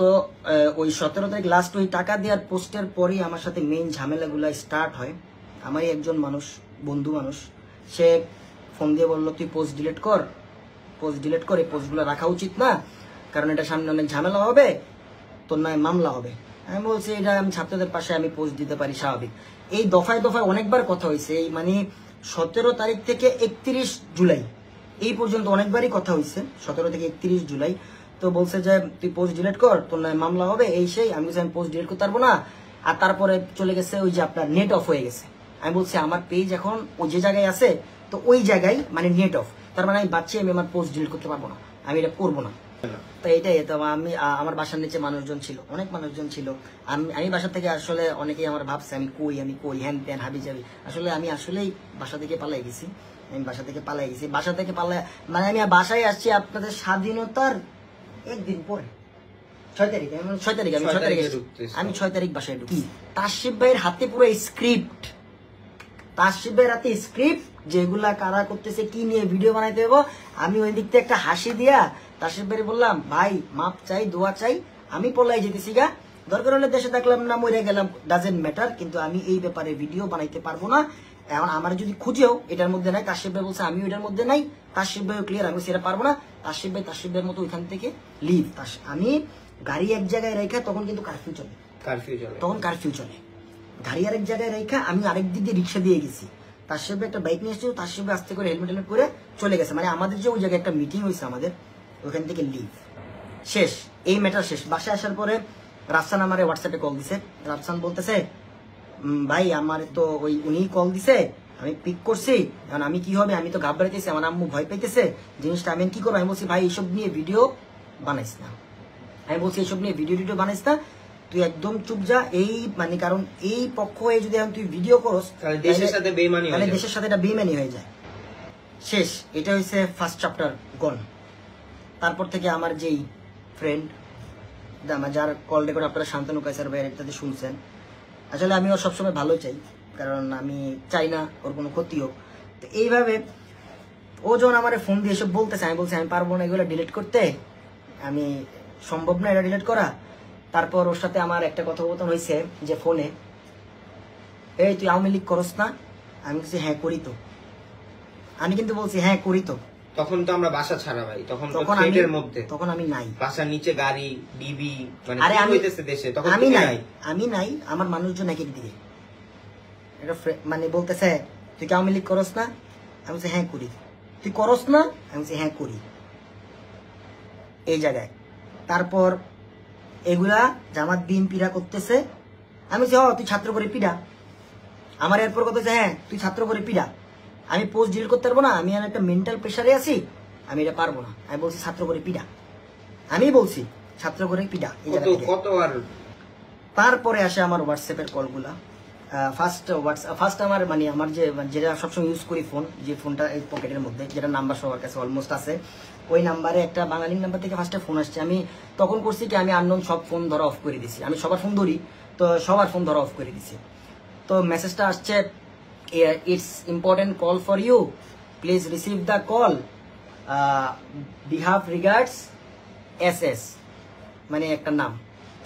তো ওই 17 তারিখ লাস্ট ওই টাকা দেওয়ার পোস্টের পরই আমার সাথে মেইন ঝামেলাগুলো স্টার্ট হয়। আমারই একজন মানুষ, বন্ধু মানুষ, সে ফোন দিয়ে বললো তুই পোস্ট ডিলিট কর, এই পোস্টগুলো রাখা উচিত না, কারণ এটা সামনে অনেক ঝামেলা হবে, তোর নয় মামলা হবে। আমি বলছি এটা আমি ছাত্রদের পাশে আমি পোস্ট দিতে পারি, স্বাভাবিক। এই দফায় দফায় অনেকবার কথা হয়েছে, এই মানে 17 তারিখ থেকে 31 জুলাই এই পর্যন্ত অনেকবারই কথা হয়েছে, 17 থেকে 31 জুলাই। তো বলছে যে তুই পোস্ট ডিলিট কর, তোর নয় মামলা হবে, এই সেই। আমি বলছি আমি পোস্ট ডিলিট করতে পারবো না। আর তারপরে চলে গেছে ওই যে আপনার নেট অফ হয়ে গেছে। আমি বলছি আমার পেজ এখন ওই যে জায়গায় আছে, তো ওই জায়গায় মানে নেট অফ, তার মানে আমি বাচ্চা আমি আমার পোস্ট ডিলিট করতে পারবো না, আমি এটা করবো না। তো এটাই। তো আমি আমার বাসার নিচে মানুষজন ছিল, অনেক মানুষজন ছিল। আমি বাসা থেকে আসলে অনেকেই আমার ভাবছে আমি কই হ্যান ত্যান হাবি যাবি। আসলে আমি আসলেই বাসা থেকে পালাই গেছি, বাসা থেকে পালাই মানে আমি বাসায় আসছি আপনাদের স্বাধীনতার একদিন পরে, 6 তারিখ আমি 6 তারিখ বাসায় ঢুকি। তাসিফ ভাইয়ের হাতে পুরো স্ক্রিপ্ট, যেগুলা কারা করতেছে, কি নিয়ে ভিডিও বানাইতে হবে। আমি ওই দিক থেকে একটা হাসি দিয়া তাসিফ ভাই বললাম ভাই মাপ চাই, দোয়া চাই, আমি পলাই যেতেছি গা, দরকার হলে দেশে থাকলাম না মরে গেলাম, ডাজেন্ট ম্যাটার, কিন্তু আমি এই ব্যাপারে ভিডিও বানাইতে পারবো না। এখন আমার যদি খুঁজেও এটার মধ্যে নাই, তাসিফ ভাই বলছে আমিও এটার মধ্যে নাই, তাসিফ ভাইও ক্লিয়ার, আমি সেটা পারবো না। তাসিফ ভাইয়ের মতো ওইখান থেকে লিভ। আমি গাড়ি এক জায়গায় রেখা, তখন কিন্তু কারফিউ চলে, গাড়ি আরেক জায়গায় রেখা আমি আরেক দিক দিয়ে রিক্সা দিয়ে গেছি। তাসিফ ভাই একটা বাইক নিয়ে এসেছিল, তাসিফ ভাই আস্তে করে হেলমেট করে চলে গেছে। মানে আমাদের যে ওই জায়গায় একটা মিটিং হয়েছে আমাদের, ওইখান থেকে লিভ শেষ, এই ম্যাটার শেষ। বাসায় আসার পরে রাফসান আমার হোয়াটসঅ্যাপে কল দিছে। রাফসান বলতেছে ভাই আমার তো ওই উনি কল দিছে, আমি পিক করছি, কারণ আমি কি হবে, আমি তো ঘাবড়াইতেছি, আমার আম্মু ভয় পাইতেছে জিনিসটা, আমি কি করবো। আমি বলছি ভাই এইসব নিয়ে ভিডিও বানাইস না, তুই একদম চুপ যা। এই মানে কারণ এই পক্ষ হয়ে যদি তুই ভিডিও করস দেশের সাথে এটা বেইমানি হয়ে যায়। শেষ, এটা হচ্ছে ফার্স্ট চ্যাপ্টার গন। তারপর থেকে আমার যেই ফ্রেন্ড, যার কল রেকর্ড আপনারা শান্তনু কায়সার ভাইয়ের ইত্যাদি শুনছেন, আসলে আমি ওর সবসময় ভালো চাই, কারণ আমি চাই না ওর কোনো ক্ষতি হোক। তো এইভাবে ও যখন আমার ফোন দিয়ে এসব বলতেছে, আমি বলছি আমি পারবো না এগুলো ডিলিট করতে, আমি সম্ভব না এটা ডিলিট করা। তারপর ওর সাথে আমার একটা কথোপকথন হয়েছে যে ফোনে, এই তুই আওয়ামী লীগ করস না? আমি বলছি হ্যাঁ করি তো। আমি কিন্তু বলছি হ্যাঁ করি তো। তখন তো আমরা বাসা ছাড়া ভাই, তখন আমি নাই, বাসার নিচে গাড়ি ডিবি, মানে আরে কি হইতেছে দেশে, তখন আমি নাই, আমার মানুষজন এক দিকে এটা মানে বলতেছে তুই কি আওয়ামী লীগ করস না? আমি বলছি হ্যাঁ করি। তুই করস না? আমি বলছি হ্যাঁ করি, এই জায়গায়। তারপর এগুলা জামাত বিএনপিরা করতেছে, আমি বলছি তুই ছাত্র করে পিডা। আমার এরপর কথা হচ্ছে হ্যাঁ তুই ছাত্র করে পিডা, আমি পোস্ট ডিলিট করতে পারবো না, আমি একটা মেন্টাল প্রেশারে আছি, আমি এটা পারবো না। আমি বলছি ছাত্র করে পিডা, আমি বলছি ছাত্র করে পিডা। তারপরে আসে আমার হোয়াটসঅ্যাপের কলগুলা। ফার্স্ট আমার মানে আমার যেটা সবসময় ইউজ করি ফোন, যে ফোনটা এই পকেটের মধ্যে, যেটা নাম্বার সবার কাছে অলমোস্ট আছে, ওই নাম্বারে একটা বাঙালি নাম্বার থেকে ফার্স্টে ফোন আসছে। আমি তখন করছি কি, আমি আননোন সব ফোন ধরা অফ করে দিছি, আমি সবার ফোন ধরি, তো সবার ফোন ধরা অফ করে দিছি। তো মেসেজটা আসছে, it's important call for you, please receive the call, behave regards SS, মানে একটা নাম,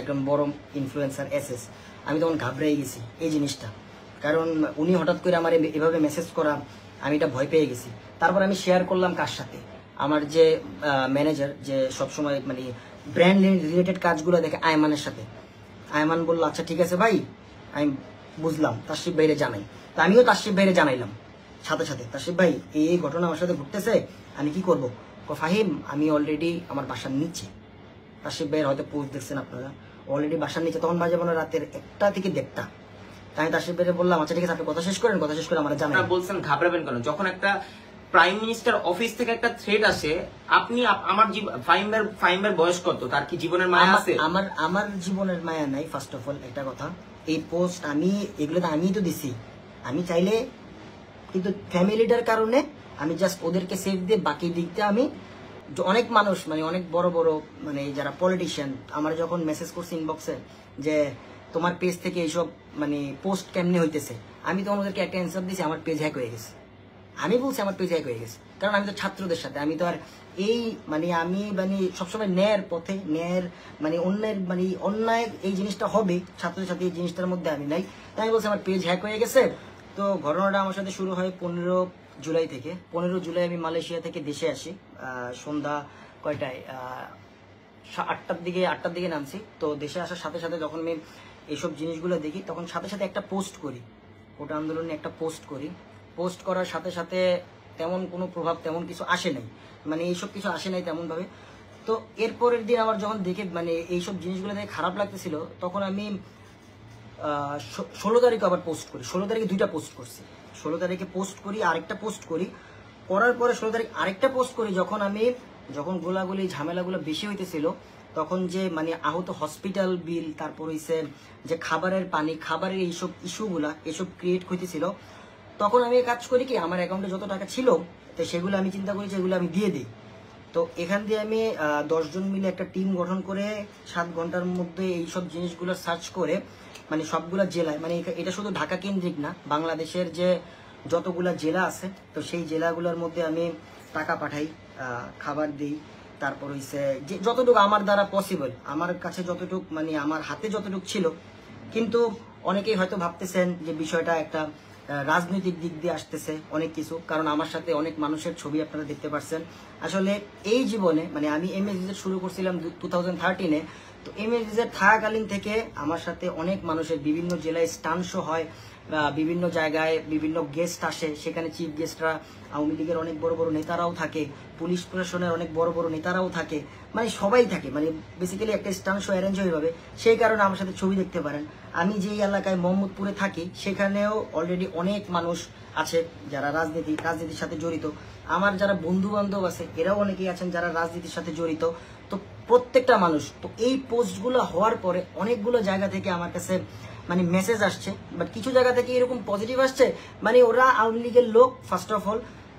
একদম বড় ইনফ্লুয়েন্সার SS। আমি তখন ঘাবড়ে গেছি এই জিনিসটা, কারণ উনি হঠাৎ করে আমার এভাবে মেসেজ করা, আমি এটা ভয় পেয়ে গেছি। তারপর আমি শেয়ার করলাম কার সাথে, আমার যে ম্যানেজার, যে সবসময় মানে ব্র্যান্ড রিলেটেড কাজগুলো দেখে, আয়মানের সাথে। আয়মান বললো আচ্ছা ঠিক আছে ভাই, আমি বুঝলাম, তাসিফ ভাইরে জানাই। তা আমিও তাসিফ ভাইরে জানাইলাম সাথে সাথে, তাসিফ ভাই এই ঘটনা আমার সাথে ঘটতেছে, আমি কি করবো? ফাহিম আমি অলরেডি আমার বাসার নিচে, তাসিফ ভাইয়ের হয়তো পোস্ট দেখছেন আপনারা, অলরেডি বাসার নিচে, তখন বাজে মনে রাতের 1টা থেকে 1:30। তাই তাসিফ ভাইরে বললাম আচ্ছা ঠিক আছে আপনি কথা শেষ করে আমরা জানাই। বলছেন ঘাবড়াবেন কেন, যখন একটা প্রাইম মিনিস্টার অফিস থেকে একটা থ্রেট আসে, আপনি আমার ফাহিমের বয়স কত, তার কি জীবনের মায়া আছে? আমার জীবনের মায়া নাই। ফার্স্ট অফ অল একটা কথা, এই পোস্ট আমি এগুলো তো আমিই তো দিছি, আমি চাইলে, কিন্তু ফ্যামিলিটার কারণে আমি জাস্ট ওদেরকে সেভ দিয়ে বাকি দিকটা আমি, অনেক মানুষ মানে অনেক বড় বড় মানে যারা পলিটিশিয়ান আমার যখন মেসেজ করছে ইনবক্সে যে তোমার পেজ থেকে এইসব মানে পোস্ট কেমনে হইতেছে, আমি তখন ওদেরকে একটা অ্যান্সার দিয়েছি, আমার পেজ হ্যাক হয়ে গেছে। আমি বলছি আমার পেজ হ্যাক হয়ে গেছে, কারণ আমি তো ছাত্রদের সাথে, আমি তো আর এই আমি সবসময় ন্যায়ের পথে, ন্যায়ের অন্যায় এই জিনিসটা হবে ছাত্রদের সাথে, এই জিনিসটার মধ্যে আমি নাই। তাই আমি বলছি আমার পেজ হ্যাক হয়ে গেছে। তো ঘটনাটা আমার সাথে শুরু হয় 15 জুলাই থেকে। 15 জুলাই আমি মালয়েশিয়া থেকে দেশে আসি সন্ধ্যা কয়টায়, 8টার দিকে নামছি। তো দেশে আসার সাথে সাথে যখন আমি এইসব জিনিসগুলো দেখি, তখন সাথে সাথে একটা পোস্ট করি, ওটা আন্দোলনে একটা পোস্ট করি। পোস্ট করার সাথে সাথে তেমন কোনো প্রভাব, তেমন কিছু আসে নাই, এইসব কিছু আসে নাই তেমন ভাবে। তো এরপরের দিন আমার যখন দেখে এইসব জিনিসগুলো দেখে খারাপ লাগতেছিল, তখন আমি 16 তারিখে আবার পোস্ট করি। 16 তারিখে 2টা পোস্ট করছি। 16 তারিখে পোস্ট করি, আরেকটা পোস্ট করি, করার পরে 16 তারিখ আরেকটা পোস্ট করি। যখন গোলাগুলি ঝামেলাগুলো বেশি হইতেছিল, তখন যে আহত হসপিটাল বিল, তারপর হইছে যে খাবারের পানি, খাবারের এইসব ইস্যুগুলা এসব ক্রিয়েট হইতেছিল, তখন আমি কাজ করি কি, আমার অ্যাকাউন্টে যত টাকা ছিল তো সেগুলো আমি চিন্তা করি যেগুলো আমি দিয়ে দিই। তো এখান দিয়ে আমি 10 জন মিলে একটা টিম গঠন করে 7 ঘন্টার মধ্যে এইসব জিনিসগুলো সার্চ করে সবগুলা জেলায়, এটা শুধু ঢাকা কেন্দ্রিক না, বাংলাদেশের যে যতগুলা জেলা আছে তো সেই জেলাগুলোর মধ্যে আমি টাকা পাঠাই, খাবার দিই। তারপর হইছে যে যতটুকু আমার দ্বারা পসিবল, আমার কাছে যতটুকু আমার হাতে যতটুকু ছিল। কিন্তু অনেকেই হয়তো ভাবতেছেন যে বিষয়টা একটা রাজনৈতিক দিক দিয়ে আসতেছে অনেক কিছু, কারণ আমার সাথে অনেক মানুষের ছবি আপনারা দেখতে পাচ্ছেন। আসলে এই জীবনে আমি এমএসডি শুরু করছিলাম 2013-এ। তো এমএসডি থাকাকালীন থেকে আমার সাথে অনেক মানুষের বিভিন্ন জেলায় স্টান শো হয়, বিভিন্ন জায়গায় বিভিন্ন গেস্ট আসে, সেখানে চিফ গেস্টরা আওয়ামী লীগের অনেক বড় বড় নেতারাও থাকে, পুলিশ প্রশাসনের অনেক বড় বড় নেতারাও থাকে, সবাই থাকে, বেসিক্যালি একটা স্টান শো অ্যারেঞ্জ হয়ে যাবে। সেই কারণে আমার সাথে ছবি দেখতে পারেন। আমি যেই এলাকায় মোহাম্মদপুরে থাকি, সেখানেও অলরেডি অনেক মানুষ আছে যারা রাজনীতির সাথে জড়িত। আমার যারা বন্ধু বান্ধব আছে এরাও অনেকেই আছেন যারা রাজনীতির সাথে জড়িত। তো প্রত্যেকটা মানুষ, তো এই পোস্টগুলো হওয়ার পরে অনেকগুলো জায়গা থেকে আমার কাছে মেসেজ আসছে, বাট কিছু জায়গা থেকে এরকম পজিটিভ আসছে, ওরা আওয়ামী লীগের লোক। ফার্স্ট অফ অল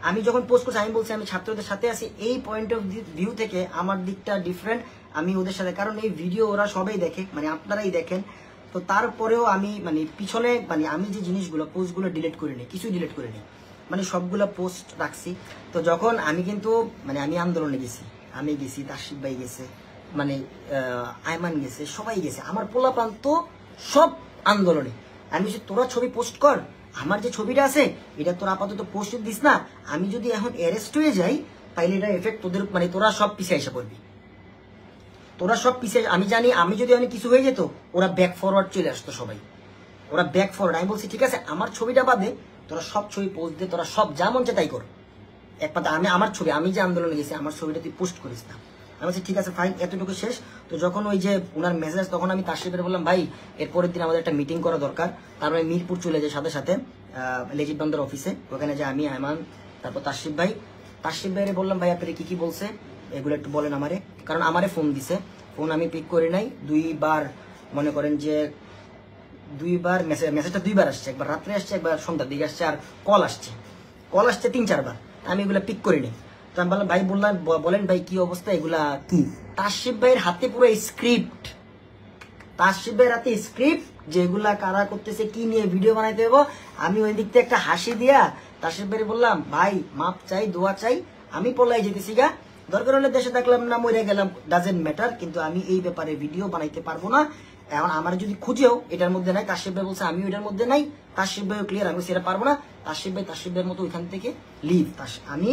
আমি যখন পোস্ট করছি, আমি বলছি আমি ছাত্রদের সাথে আছি, এই পয়েন্ট অফ ভিউ থেকে আমার দিকটা ডিফারেন্ট, আমি ওদের সাথে, কারণ এই ভিডিও ওরা সবাই দেখে, আপনারাই দেখেন। তো তারপরেও আমি পিছনে আমি যে জিনিসগুলো পোস্টগুলো ডিলিট করে নিই, কিছুই ডিলিট করে নিই, সবগুলো পোস্ট রাখছি। তো যখন আমি কিন্তু আমি আন্দোলনে গেছি, আমি গেছি, তাসিফ ভাই গেছে, আয়মান গেছে, সবাই গেছে, আমার পোলাপান তো সব আন্দোলনে। আমি বলছি তোরা ছবি পোস্ট কর, আমার যে ছবিটা আছে এটা তোরা আপাতত পোস্ট দিস না, আমি যদি এখন অ্যারেস্ট হয়ে যাই তাইলে এটা এফেক্ট তোদের, তোরা সব পিছিয়ে এসে পড়বি, তোরা সব পিছিয়ে। আমি জানি আমি যদি অনেক কিছু হয়ে যেত, ওরা ব্যাক ফরওয়ার্ড চলে আসতো সবাই, ওরা ব্যাক ফরওয়ার্ড। আমি বলছি ঠিক আছে, আমার ছবিটা বাদে তোরা সব ছবি পোস্ট দে, তোরা সব যা মন চায় তাই কর, এক পাতা আমার ছবি, আমি যে আন্দোলনে গেছি আমার ছবিটা তুই পোস্ট করিস না। আমি বলছি ঠিক আছে ফাইন, এতটুকু শেষ। তো যখন ওই যে ওনার মেসেজ, তখন আমি তাসিফের বললাম ভাই এরপরের দিন আমাদের একটা মিটিং করা দরকার। তারপরে মিরপুর চলে যায় সাথে সাথে লেজিট বান্দার অফিসে, ওখানে যে আমি, আয়মান, তারপর তাসিফ ভাইয়ের বললাম ভাই আপনারা কি বলছে এগুলো একটু বলেন আমারে, কারণ আমারে ফোন দিছে, ফোন আমি পিক করি নাই, 2বার মনে করেন যে 2বার মেসেজটা 2বার আসছে, একবার রাত্রে আসছে, একবার সন্ধ্যার দিকে আসছে, আর কল আসছে 3-4 বার, আমি এগুলা পিক করিনি। তো আমি বললাম ভাই, বলেন ভাই কি অবস্থা, এগুলা কি? তাসিফ ভাইয়ের হাতে পুরো স্ক্রিপ্ট, তাসিফ ভাইয়ের হাতে স্ক্রিপ্ট, যেগুলা কারা করতেছে, কি নিয়ে ভিডিও বানাইতে হবে। আমি ওই দিক থেকে একটা হাসি দিয়া তাসিফ ভাই বললাম ভাই মাপ চাই, দোয়া চাই, আমি পলাই যেতেছি গা, দরকার হলে দেশে থাকলাম না মরে গেলাম, ডাজেন্ট ম্যাটার, কিন্তু আমি এই ব্যাপারে ভিডিও বানাইতে পারবো না। এখন আমার যদি খুঁজেও এটার মধ্যে নাই, তাসিফ ভাই বলছে আমিও এটার মধ্যে নাই, তাসিফ ভাইও ক্লিয়ার, আমি সেটা পারবো না। তাসিফ ভাইয়ের মতো ওইখান থেকে লিভ। আমি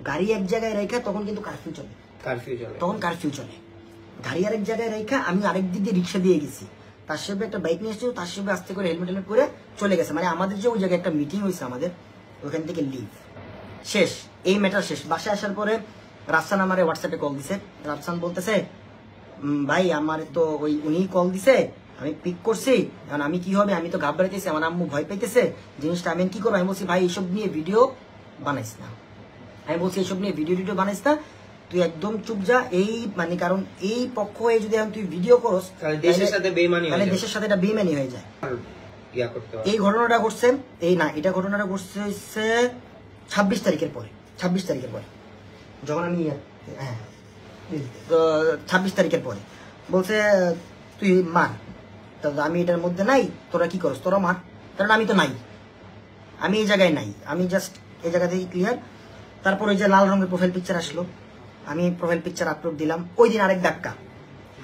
গাড়ি এক জায়গায় রেখা, তখন কিন্তু কারফিউ চলে, তখন কারফিউ চলে, গাড়ি আরেক জায়গায় রেখা আমি আরেক দিক দিয়ে রিক্সা দিয়ে গেছি। তাসিফ ভাই একটা বাইক নিয়ে এসেছিল, তাসিফ ভাই আস্তে করে হেলমেট করে চলে গেছে, আমাদের যে ওই জায়গায় একটা মিটিং হয়েছে আমাদের, ওখান থেকে লিভ শেষ, এই ম্যাটার শেষ। বাসায় আসার পরে রাফসান আমারে হোয়াটসঅ্যাপে কল দিছে, রাফসান বলতেছে ভাই আমার তো ওই উনি কল দিছে, আমি পিক করছি, এখন আমি কি হবে, আমি তো ঘাবড়াইতেছি, আমার আম্মু ভয় পাইতেছে, জিনিসটা আমি কি করবো। আমি বলছি ভাই এইসব নিয়ে ভিডিও বানাইস না, আমি বলছি এইসব নিয়ে ভিডিও বানাইস না, তুই একদম চুপ যা। এই কারণ এই পক্ষ হয়ে যদি তুই ভিডিও করস তাহলে দেশের সাথে এটা বেইমানি হয়ে যায়। এই ঘটনাটা ঘটছে এটা ঘটনাটা ঘটছে 26 তারিখের পরে, যখন আমি 26 তারিখের পরে বলছে তুই মার, আমি এটার মধ্যে নাই, তোরা কি করস, তোরা মার, কারণ আমি তো নাই, আমি এই জায়গায় নাই, আমি জাস্ট এই জায়গা থেকে ক্লিয়ার। তারপর ওই যে লাল রঙের প্রোফাইল পিকচার আসলো, আমি প্রোফাইল পিকচার আপলোড দিলাম। ওই দিন আরেক ধাক্কা,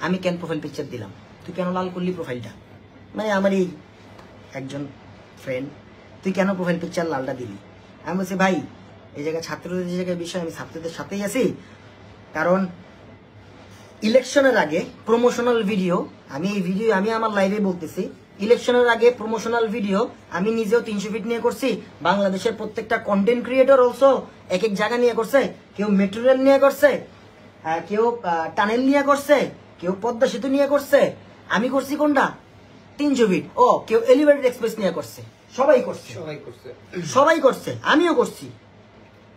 আমি কেন প্রোফাইল পিকচার দিলাম, তুই কেন লাল করলি প্রোফাইলটা, মানে আমারই একজন ফ্রেন্ড, তুই কেন প্রোফাইল পিকচার লালটা দিলি। আমি বলছি ভাই এই জায়গায় ছাত্রদের যে জায়গায় বিষয়, আমি ছাত্রদের সাথেই আছি। কারণ ইলেকশনের আগে প্রমোশনাল ভিডিও, আমি এই ভিডিও আমি আমার লাইভে বলতেছি, ইলেকশনের আগে প্রমোশনাল ভিডিও আমি নিজেও 300 ফিট নিয়ে করছি। বাংলাদেশের প্রত্যেকটা কন্টেন্ট ক্রিয়েটর অলসো এক এক জায়গা নিয়ে করছে, কেউ মেট্রো রেল নিয়ে করছে, কেউ টানেল নিয়ে করছে, কেউ পদ্মা সেতু নিয়ে করছে, আমি করছি কোনটা 300 ফিট, ও কেউ এলিভেটেড এক্সপ্রেস নিয়ে করছে, সবাই করছে, আমিও করছি।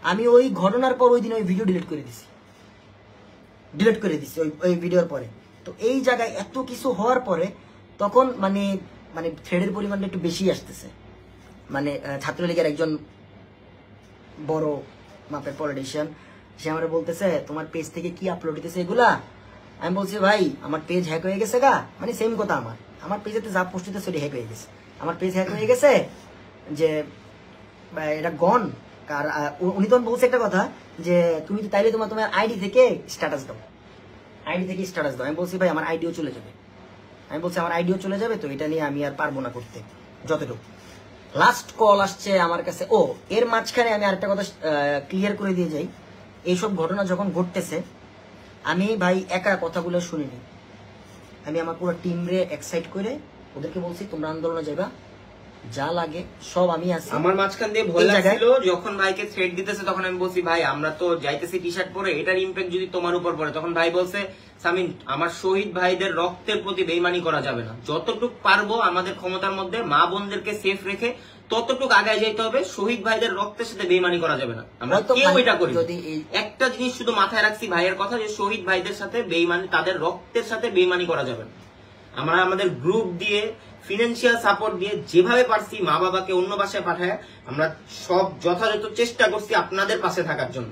আমি ওই ঘটনার পর ওই দিন ওই ভিডিও ডিলিট করে দিছি ওই ভিডিওর পরে। তো এই জায়গায় এত কিছু হওয়ার পরে তখন মানে থ্রেডের পরিমাণটা একটু বেশি আসতেছে। মানে ছাত্রলীগের একজন বড় মাপের পলিটিশিয়ান, সে আমার বলতেছে তোমার পেজ থেকে কি আপলোড হইতেছে এগুলা। আমি বলছি ভাই আমার পেজ হ্যাক হয়ে গেছে গা, মানে সেম কথা, আমার পেজেতে যা পোস্ট হইতেছে সেটা হ্যাক হয়ে গেছে, আমার পেজ হ্যাক হয়ে গেছে, যে এটা গন। আর উনি তখন বলছে একটা কথা যে তুমি তো তাইলে তোমার আইডি থেকে স্ট্যাটাস দাও, আমি বলছি ভাই আমার আইডিও চলে যাবে, তো এটা নিয়ে আমি আর পারবো না করতে যতটুকু। লাস্ট কল আসছে আমার কাছে। ও এর মাঝখানে আমি আরেকটা কথা ক্লিয়ার করে দিয়ে যাই, এইসব ঘটনা যখন ঘটতেছে আমি ভাই একা কথাগুলো শুনিনি, আমি আমার পুরো টিম রে এক্সাইট করে ওদেরকে বলছি তোমরা আন্দোলনে যাইবা, যা লাগে সব আমি আছি। আমার মাঝখান দিয়ে ভয় লাগছিল যখন ভাইকে থ্রেট দিতেছে, তখন আমি বলছি ভাই আমরা তো যাইতেছি টি শার্ট পরে, এটার ইম্প্যাক্ট যদি তোমার উপর পড়ে। তখন ভাই বলছে সামিন আমার শহীদ ভাইদের রক্তের প্রতি বেইমানি করা যাবে না, যতটুক পারবো আমাদের ক্ষমতার মধ্যে মা বোনদেরকে সেফ রেখে ততটুক আগায় যেতে হবে, শহীদ ভাইদের রক্তের সাথে বেইমানি করা যাবে না। আমরা কেউ এটা করি, একটা জিনিস শুধু মাথায় রাখছি ভাইয়ের কথা, যে শহীদ ভাইদের সাথে বেইমানি, তাদের রক্তের সাথে বেইমানি করা যাবে না। আমরা আমাদের গ্রুপ দিয়ে ফিনান্সিয়াল সাপোর্ট দিয়ে যেভাবে পারছি, মা বাবাকে অন্য বাসায় পাঠায় আমরা সব যথাযথ চেষ্টা করছি আপনাদের পাশে থাকার জন্য।